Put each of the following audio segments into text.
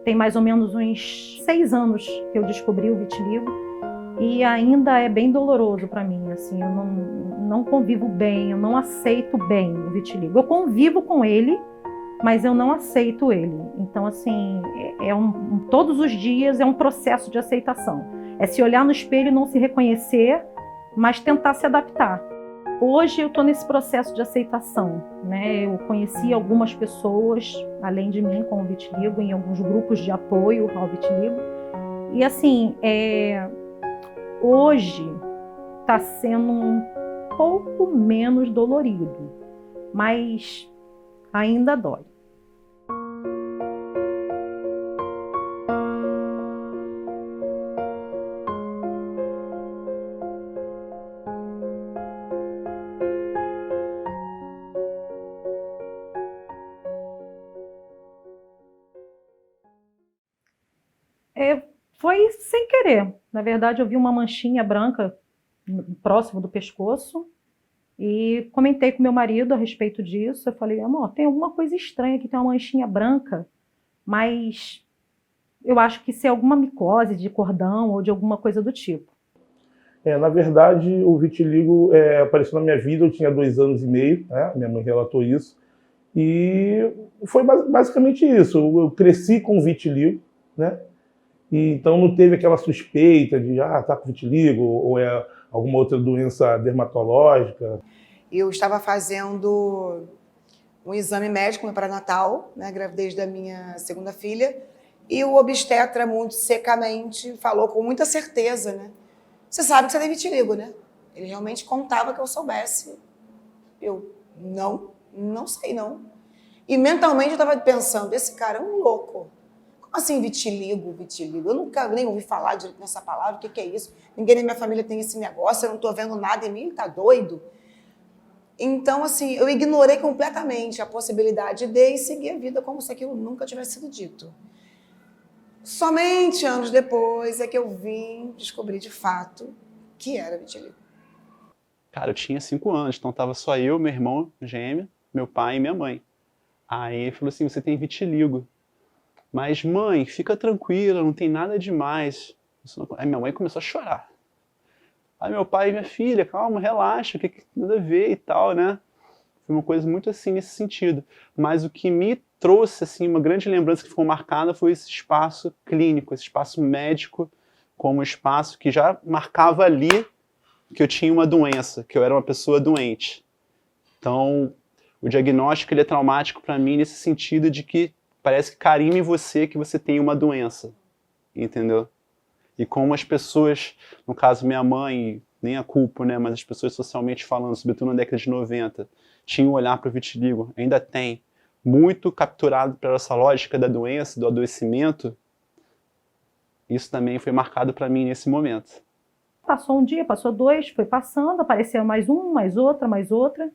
Tem mais ou menos uns 6 anos que eu descobri o vitiligo e ainda é bem doloroso para mim, assim, eu não convivo bem, eu não aceito bem o vitiligo. Eu convivo com ele, mas eu não aceito ele. Então, assim, todos os dias é um processo de aceitação. É se olhar no espelho e não se reconhecer, mas tentar se adaptar. Hoje eu estou nesse processo de aceitação, né? Eu conheci algumas pessoas, além de mim, com o vitiligo, em alguns grupos de apoio ao vitiligo. E assim, hoje está sendo um pouco menos dolorido, mas ainda dói. Foi sem querer. Na verdade, eu vi uma manchinha branca próximo do pescoço e comentei com meu marido a respeito disso. Eu falei, amor, tem alguma coisa estranha aqui, tem uma manchinha branca, mas eu acho que isso é alguma micose de cordão ou de alguma coisa do tipo. Na verdade, o vitiligo apareceu na minha vida, eu tinha 2 anos e meio, né? Minha mãe relatou isso, e foi basicamente isso. Eu cresci com vitiligo, né? E então não teve aquela suspeita de, tá com vitiligo, ou é alguma outra doença dermatológica. Eu estava fazendo um exame médico no pré-natal, né, gravidez da minha segunda filha, e o obstetra, muito secamente, falou com muita certeza, né? Você sabe que você tem vitiligo, né? Ele realmente contava que eu soubesse. Eu, não sei não. E mentalmente eu estava pensando, esse cara é um louco. Como assim vitiligo? Eu nunca nem ouvi falar direito nessa palavra, o que é isso? Ninguém na minha família tem esse negócio, eu não estou vendo nada em mim, ele tá doido? Então, assim, eu ignorei completamente a possibilidade de seguir a vida como se aquilo nunca tivesse sido dito. Somente anos depois é que eu vim descobrir de fato que era vitiligo. Cara, eu tinha 5 anos, então tava só eu, meu irmão gêmeo, meu pai e minha mãe. Aí ele falou assim, você tem vitiligo. Mas, mãe, fica tranquila, não tem nada demais. Aí minha mãe começou a chorar. Aí meu pai, minha filha, calma, relaxa, que nada a ver e tal, né? Foi uma coisa muito assim nesse sentido. Mas o que me trouxe assim uma grande lembrança que ficou marcada foi esse espaço clínico, esse espaço médico, como um espaço que já marcava ali que eu tinha uma doença, que eu era uma pessoa doente. Então, o diagnóstico ele é traumático para mim nesse sentido de que parece que carimba em você que você tem uma doença, entendeu? E como as pessoas, no caso minha mãe, nem a culpa, né, mas as pessoas socialmente falando, sobretudo na década de 90, tinham um olhar para o vitiligo, ainda tem, muito capturado pela essa lógica da doença, do adoecimento, isso também foi marcado para mim nesse momento. Passou um dia, passou 2, foi passando, apareceu mais outra.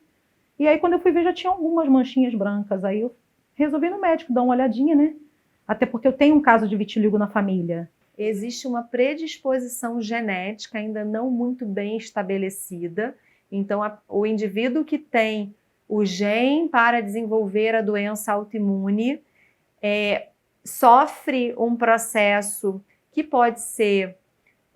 E aí quando eu fui ver já tinha algumas manchinhas brancas. Aí eu resolvi ir no médico dar uma olhadinha, né? Até porque eu tenho um caso de vitiligo na família. Existe uma predisposição genética ainda não muito bem estabelecida. Então, o indivíduo que tem o gene para desenvolver a doença autoimune sofre um processo que pode ser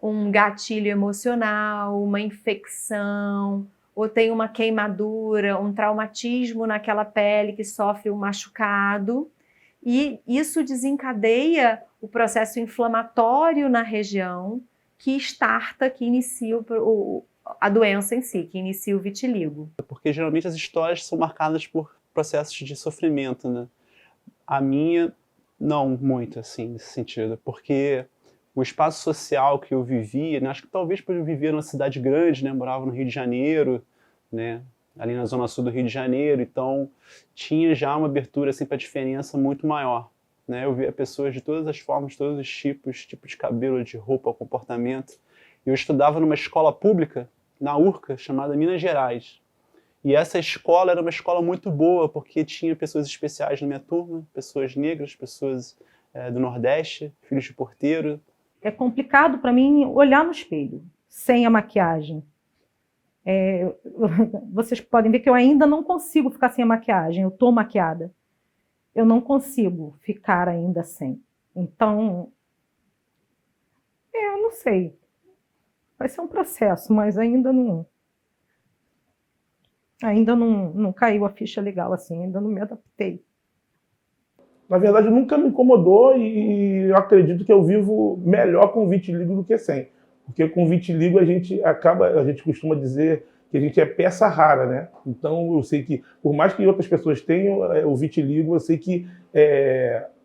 um gatilho emocional, uma infecção, ou tem uma queimadura, um traumatismo naquela pele que sofre um machucado. E isso desencadeia o processo inflamatório na região que inicia a doença em si, que inicia o vitiligo. Porque geralmente as histórias são marcadas por processos de sofrimento, né? A minha, não muito assim, nesse sentido, porque o espaço social que eu vivia, né, acho que talvez por eu viver numa cidade grande, né, morava no Rio de Janeiro, né, ali na zona sul do Rio de Janeiro, então tinha já uma abertura assim, para a diferença muito maior. Né? Eu via pessoas de todas as formas, todos os tipos, tipo de cabelo, de roupa, comportamento. Eu estudava numa escola pública, na URCA, chamada Minas Gerais. E essa escola era uma escola muito boa, porque tinha pessoas especiais na minha turma, pessoas negras, pessoas do Nordeste, filhos de porteiro. É complicado para mim olhar no espelho, sem a maquiagem. Vocês podem ver que eu ainda não consigo ficar sem a maquiagem, eu estou maquiada. Eu não consigo ficar ainda sem. Então, eu não sei. Vai ser um processo, mas ainda não caiu a ficha legal assim, ainda não me adaptei. Na verdade, nunca me incomodou e eu acredito que eu vivo melhor com vitiligo do que sem. Porque com vitiligo a gente costuma dizer que a gente é peça rara, né? Então eu sei que, por mais que outras pessoas tenham o vitiligo, eu sei que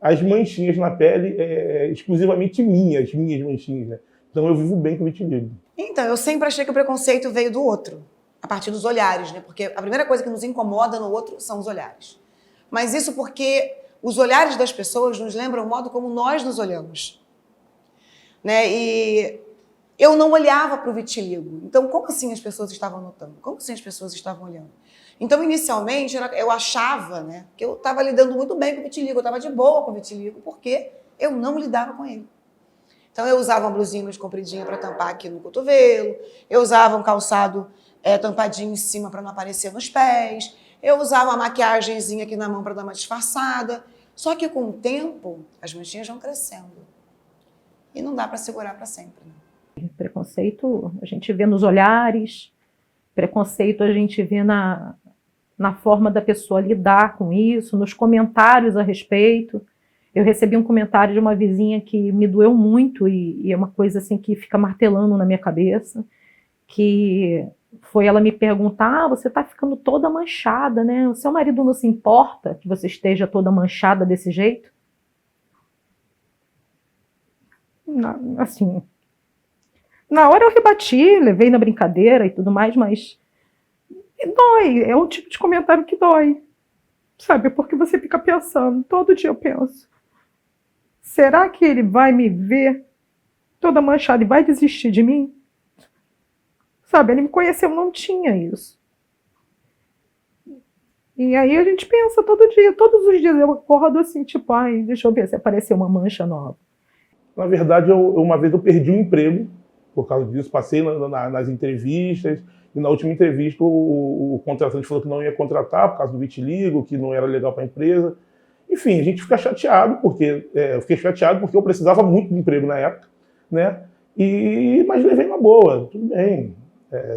as manchinhas na pele é exclusivamente minhas manchinhas, né? Então eu vivo bem com vitiligo. Então, eu sempre achei que o preconceito veio do outro, a partir dos olhares, né? Porque a primeira coisa que nos incomoda no outro são os olhares. Mas isso porque os olhares das pessoas nos lembram o modo como nós nos olhamos, né? E eu não olhava para o vitiligo. Então, como assim as pessoas estavam notando? Como assim as pessoas estavam olhando? Então, inicialmente, eu achava, né, que eu estava lidando muito bem com o vitiligo, eu estava de boa com o vitiligo, porque eu não lidava com ele. Então, eu usava uma blusinha mais compridinha para tampar aqui no cotovelo, eu usava um calçado tampadinho em cima para não aparecer nos pés, eu usava uma maquiagenzinha aqui na mão para dar uma disfarçada. Só que, com o tempo, as manchinhas vão crescendo. E não dá para segurar para sempre, né? Preconceito a gente vê nos olhares, preconceito a gente vê na forma da pessoa lidar com isso, nos comentários a respeito. Eu recebi um comentário de uma vizinha que me doeu muito e é uma coisa assim que fica martelando na minha cabeça, que foi ela me perguntar: você está ficando toda manchada, né? O seu marido não se importa que você esteja toda manchada desse jeito? Assim, na hora eu rebati, levei na brincadeira e tudo mais, mas dói, é o tipo de comentário que dói, sabe? Porque você fica pensando, todo dia eu penso, será que ele vai me ver toda manchada e vai desistir de mim? Sabe, ele me conheceu, não tinha isso. E aí a gente pensa todo dia, todos os dias eu acordo assim, tipo, ai, deixa eu ver se apareceu uma mancha nova. Na verdade, uma vez eu perdi um emprego por causa disso, passei nas entrevistas, e na última entrevista o contratante falou que não ia contratar por causa do vitiligo, que não era legal para a empresa. Enfim, a gente fica chateado, eu fiquei chateado porque eu precisava muito de emprego na época, né? Mas levei uma boa, tudo bem.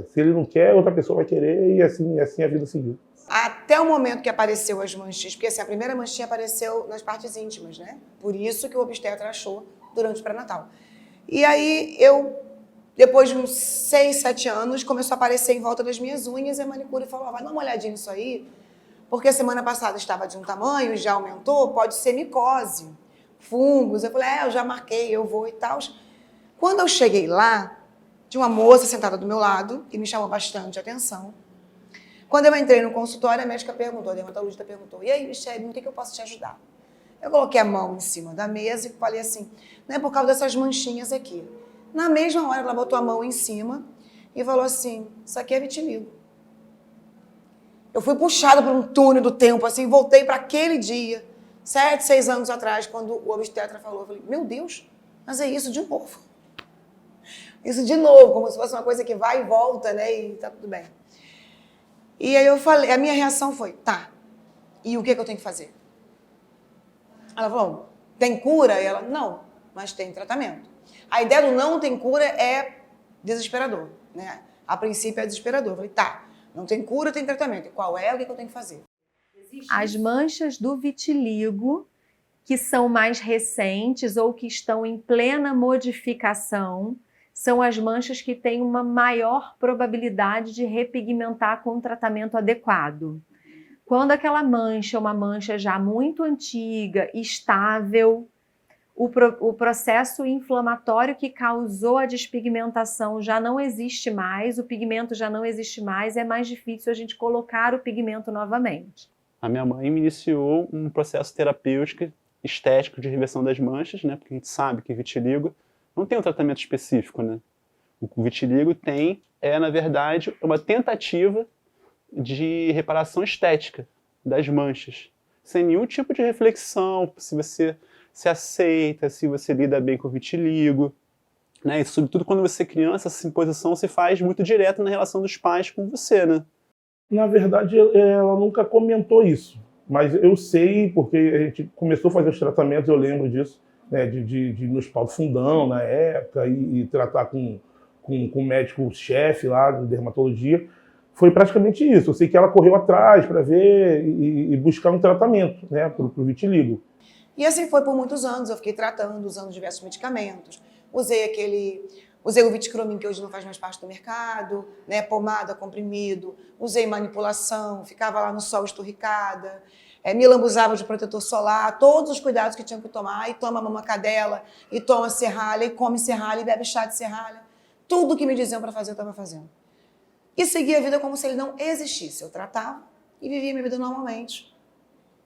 Se ele não quer, outra pessoa vai querer, e assim a vida seguiu. Até o momento que apareceu as manchinhas, porque assim, a primeira manchinha apareceu nas partes íntimas, né? Por isso que o obstetra achou durante o pré-natal. E aí depois de uns 6, 7 anos, começou a aparecer em volta das minhas unhas, e a manicure falou: vai dar uma olhadinha nisso aí, porque a semana passada estava de um tamanho, já aumentou, pode ser micose, fungos. Eu falei: eu já marquei, eu vou e tal. Quando eu cheguei lá, tinha uma moça sentada do meu lado, que me chamou bastante atenção. Quando eu entrei no consultório, a médica perguntou, a dermatologista perguntou: e aí, Michele, no que eu posso te ajudar? Eu coloquei a mão em cima da mesa e falei assim: não é por causa dessas manchinhas aqui. Na mesma hora, ela botou a mão em cima e falou assim: isso aqui é vitiligo. Eu fui puxada por um túnel do tempo, assim, voltei para aquele dia, 7, 6 anos atrás, quando o obstetra falou. Eu falei: meu Deus, mas é isso de novo. Isso de novo, como se fosse uma coisa que vai e volta, né? E tá tudo bem. E aí eu falei, a minha reação foi: tá, e o que eu tenho que fazer? Ela falou: tem cura? E ela: não, mas tem tratamento. A ideia do não tem cura é desesperador, né? A princípio é desesperador. Eu falei: tá, não tem cura, tem tratamento. E qual é? O que eu tenho que fazer? As manchas do vitiligo, que são mais recentes ou que estão em plena modificação, são as manchas que têm uma maior probabilidade de repigmentar com um tratamento adequado. Quando aquela mancha é uma mancha já muito antiga, estável, o processo inflamatório que causou a despigmentação já não existe mais, o pigmento já não existe mais, é mais difícil a gente colocar o pigmento novamente. A minha mãe me iniciou um processo terapêutico estético de reversão das manchas, né? Porque a gente sabe que vitiligo não tem um tratamento específico, né? O vitiligo na verdade, uma tentativa de reparação estética das manchas, sem nenhum tipo de reflexão, se você se aceita, se você lida bem com o vitiligo, né? E sobretudo quando você é criança, essa imposição se faz muito direto na relação dos pais com você, né? Na verdade, ela nunca comentou isso, mas eu sei, porque a gente começou a fazer os tratamentos, eu lembro disso, né, de ir no Hospital do Fundão na época e tratar com o médico-chefe lá de dermatologia. Foi praticamente isso. Eu sei que ela correu atrás para ver e buscar um tratamento, né, para o vitiligo. E assim foi por muitos anos. Eu fiquei tratando, usando diversos medicamentos. Usei o Viticromin, que hoje não faz mais parte do mercado, né, pomada, comprimido. Usei manipulação, ficava lá no sol esturricada. Me lambuzava de protetor solar, todos os cuidados que tinha que tomar. E toma mamacadela, e toma serralha, e come serralha, e bebe chá de serralha. Tudo que me diziam para fazer, eu estava fazendo. E seguia a vida como se ele não existisse. Eu tratava e vivia minha vida normalmente.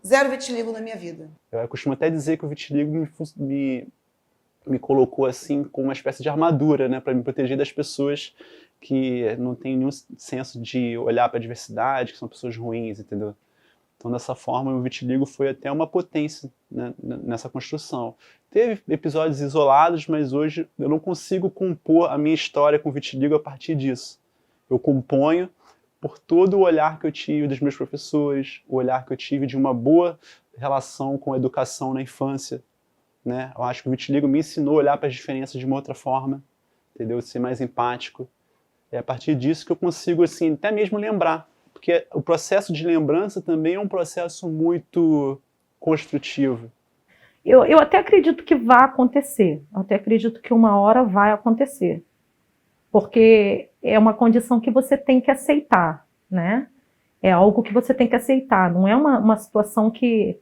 Zero vitiligo na minha vida. Eu costumo até dizer que o vitiligo me colocou assim com uma espécie de armadura, né, para me proteger das pessoas que não têm nenhum senso de olhar para a diversidade, que são pessoas ruins, entendeu? Então, dessa forma, o vitiligo foi até uma potência, né, nessa construção. Teve episódios isolados, mas hoje eu não consigo compor a minha história com o vitiligo a partir disso. Eu componho por todo o olhar que eu tive dos meus professores, o olhar que eu tive de uma boa relação com a educação na infância, né? Eu acho que o vitiligo me ensinou a olhar para as diferenças de uma outra forma, entendeu? Ser mais empático. É a partir disso que eu consigo, assim, até mesmo lembrar. Porque o processo de lembrança também é um processo muito construtivo. Eu até acredito que vai acontecer. Eu até acredito que uma hora vai acontecer. Porque é uma condição que você tem que aceitar, né? É algo que você tem que aceitar. Não é uma situação que,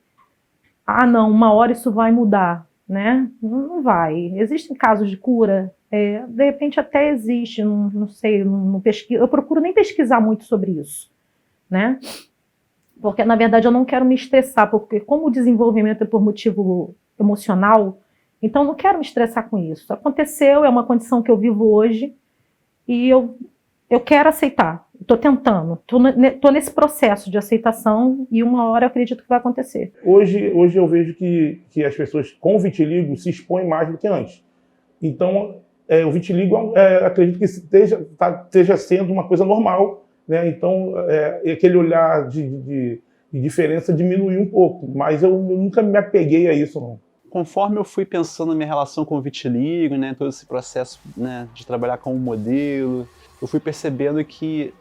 não, uma hora isso vai mudar, né? Não vai. Existem casos de cura, de repente até existe, não sei, não pesquiso. Eu procuro nem pesquisar muito sobre isso, né? Porque, na verdade, eu não quero me estressar, porque como o desenvolvimento é por motivo emocional, então eu não quero me estressar com isso. Aconteceu, é uma condição que eu vivo hoje, e eu quero aceitar. Estou tentando, estou nesse processo de aceitação, e uma hora eu acredito que vai acontecer. Hoje eu vejo que as pessoas com vitiligo se expõem mais do que antes. Então, o vitiligo, acredito que esteja sendo uma coisa normal, né? Então, aquele olhar de diferença diminuiu um pouco, mas eu nunca me apeguei a isso, não. Conforme eu fui pensando na minha relação com o vitiligo, né, todo esse processo, né, de trabalhar como modelo, eu fui percebendo que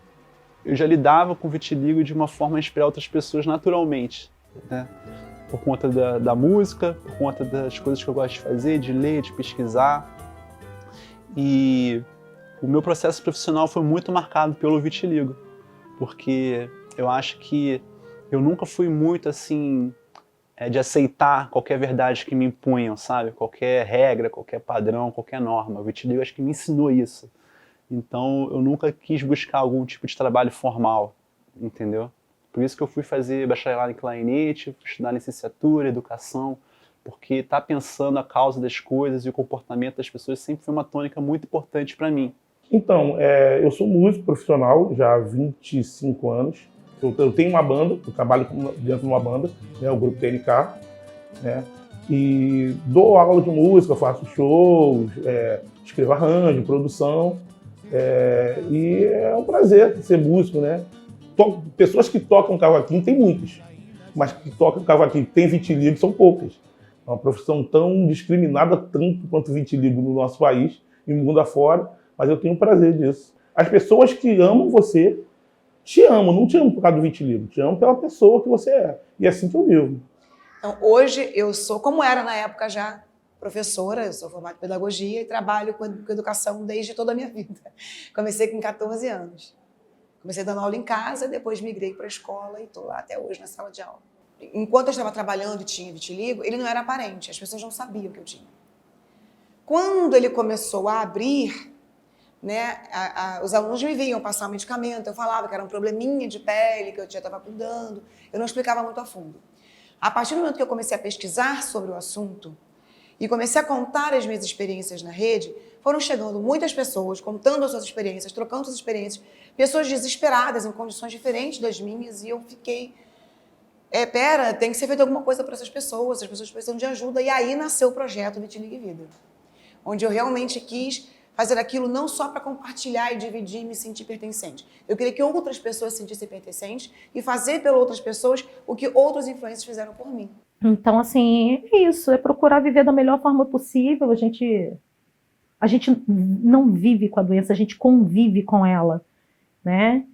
eu já lidava com o vitiligo de uma forma a inspirar outras pessoas naturalmente, né? Por conta da música, por conta das coisas que eu gosto de fazer, de ler, de pesquisar. E o meu processo profissional foi muito marcado pelo vitiligo, porque eu acho que eu nunca fui muito assim de aceitar qualquer verdade que me impunham, sabe? Qualquer regra, qualquer padrão, qualquer norma. O vitiligo acho que me ensinou isso. Então eu nunca quis buscar algum tipo de trabalho formal, entendeu? Por isso que eu fui fazer bacharelado em clarinete, estudar licenciatura, educação, porque estar pensando a causa das coisas e o comportamento das pessoas sempre foi uma tônica muito importante para mim. Então, eu sou músico profissional já há 25 anos. Eu tenho uma banda, eu trabalho dentro de uma banda, né, o Grupo TNK, né, e dou aula de música, faço shows, escrevo arranjo, produção, e é um prazer ser músico, né. Pessoas que tocam cavaquinho tem muitas, mas que tocam cavaquinho tem vitiligo são poucas. É uma profissão tão discriminada tanto quanto vitiligo no nosso país e no mundo afora, mas eu tenho prazer disso. As pessoas que amam você te amam, não te amam por causa do vitiligo, te amam pela pessoa que você é. E é assim que eu vivo. Então, hoje eu sou, como era na época já, professora, eu sou formada em pedagogia e trabalho com educação desde toda a minha vida. Comecei com 14 anos. Comecei dando aula em casa, depois migrei para a escola e estou lá até hoje na sala de aula. Enquanto eu estava trabalhando e tinha vitiligo, ele não era aparente, as pessoas não sabiam que eu tinha. Quando ele começou a abrir, né, os alunos me vinham passar um medicamento, eu falava que era um probleminha de pele, que eu já estava cuidando, eu não explicava muito a fundo. A partir do momento que eu comecei a pesquisar sobre o assunto e comecei a contar as minhas experiências na rede, foram chegando muitas pessoas, contando as suas experiências, trocando suas experiências, pessoas desesperadas, em condições diferentes das minhas, e eu fiquei, tem que ser feito alguma coisa para essas pessoas precisam de ajuda, e aí nasceu o projeto Vitiligo e Vida, onde eu realmente quis fazer aquilo não só para compartilhar e dividir e me sentir pertencente. Eu queria que outras pessoas se sentissem pertencentes e fazer pelas outras pessoas o que outros influencers fizeram por mim. Então, assim, é isso, é procurar viver da melhor forma possível. A gente não vive com a doença, a gente convive com ela, né?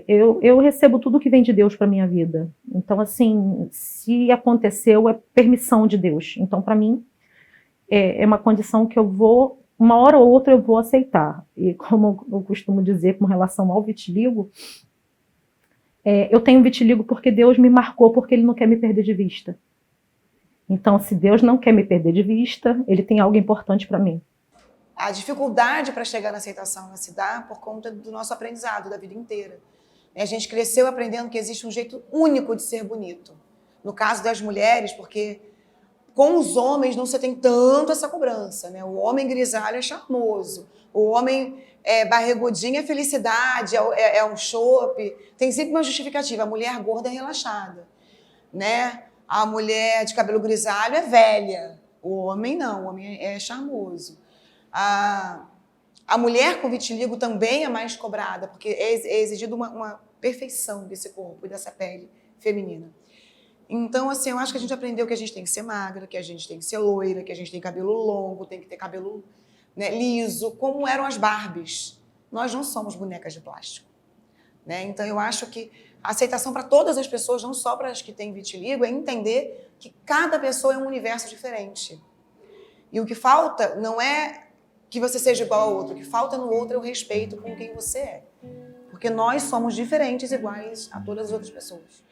Eu recebo tudo que vem de Deus para minha vida. Então, assim, se aconteceu, é permissão de Deus. Então, para mim, é uma condição que eu vou, uma hora ou outra, eu vou aceitar. E como eu costumo dizer com relação ao vitiligo, eu tenho vitiligo porque Deus me marcou, porque Ele não quer me perder de vista. Então, se Deus não quer me perder de vista, Ele tem algo importante para mim. A dificuldade para chegar na aceitação se dá por conta do nosso aprendizado da vida inteira. A gente cresceu aprendendo que existe um jeito único de ser bonito. No caso das mulheres, porque com os homens não se tem tanto essa cobrança, né? O homem grisalho é charmoso, o homem barrigudinho é felicidade, é um chope. Tem sempre uma justificativa. A mulher gorda é relaxada, né? A mulher de cabelo grisalho é velha. O homem não, o homem é charmoso. A mulher com vitiligo também é mais cobrada, porque é exigido uma perfeição desse corpo e dessa pele feminina. Então, assim, eu acho que a gente aprendeu que a gente tem que ser magra, que a gente tem que ser loira, que a gente tem cabelo longo, tem que ter cabelo, né, liso, como eram as Barbies. Nós não somos bonecas de plástico, né? Então, eu acho que a aceitação para todas as pessoas, não só para as que têm vitiligo, é entender que cada pessoa é um universo diferente. E o que falta não é que você seja igual ao outro. O que falta no outro é o respeito com quem você é. Porque nós somos diferentes, iguais a todas as outras pessoas.